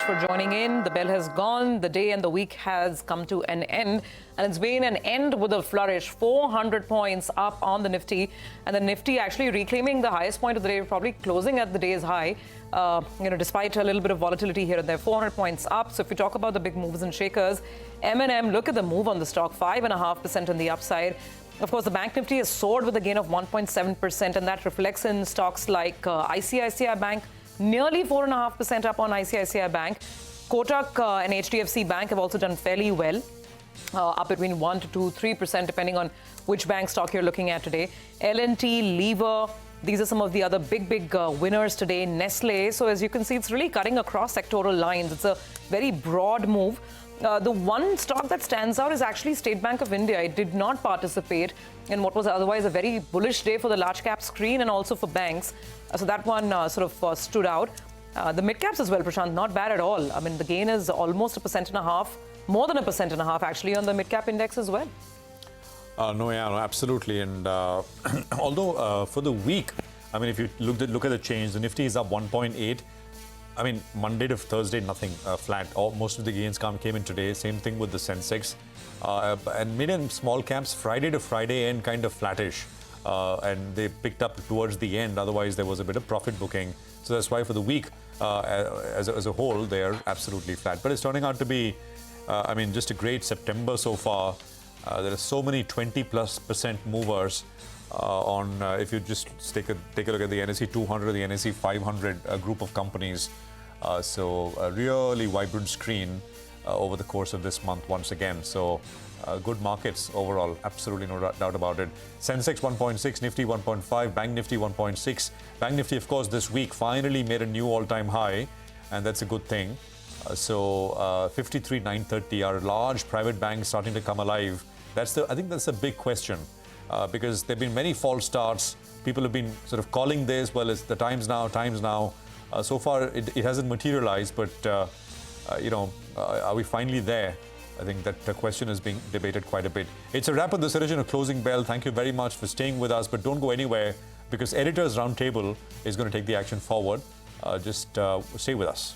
for joining in. The bell has gone. The day and the week has come to an end. And it's been an end with a flourish. 400 points up on the Nifty. And the Nifty actually reclaiming the highest point of the day, probably closing at the day's high. Despite a little bit of volatility here and there, 400 points up. So if we talk about the big moves and shakers, M&M, look at the move on the stock, 5.5% on the upside. Of course, the Bank Nifty has soared with a gain of 1.7%, and that reflects in stocks like ICICI Bank, nearly 4.5% up on ICICI Bank. Kotak and HDFC Bank have also done fairly well, up between 1 to 3%, depending on which bank stock you're looking at today. L&T, Lever, these are some of the other big winners today. Nestle. So as you can see, it's really cutting across sectoral lines. It's a very broad move. The one stock that stands out is actually State Bank of India. It did not participate in what was otherwise a very bullish day for the large cap screen and also for banks. So that one stood out. The mid caps as well, Prashant, not bad at all. I mean, the gain is almost 1.5%, more than 1.5% actually on the mid cap index as well. No, absolutely. And although for the week, I mean, if you look at the change, the Nifty is up 1.8. I mean, Monday to Thursday, nothing, flat. Most of the gains came in today. Same thing with the Sensex. And mid and small caps, Friday to Friday end, kind of flattish. And they picked up towards the end. Otherwise, there was a bit of profit booking. So that's why for the week, as a whole, they're absolutely flat. But it's turning out to be, just a great September so far. There are so many 20+% movers if you just take a look at the NSE 200, the NSE 500 group of companies. So a really vibrant screen over the course of this month once again. So good markets overall, absolutely no doubt about it. Sensex 1.6, Nifty 1.5, Bank Nifty 1.6. Bank Nifty, of course, this week finally made a new all-time high, and that's a good thing. 53,930, are large private banks starting to come alive? I think that's a big question. Because there have been many false starts. People have been sort of calling this, well, it's the times now. So far, it hasn't materialized, but, are we finally there? I think that the question is being debated quite a bit. It's a wrap on this edition of Closing Bell. Thank you very much for staying with us, but don't go anywhere because Editor's Roundtable is going to take the action forward. Just stay with us.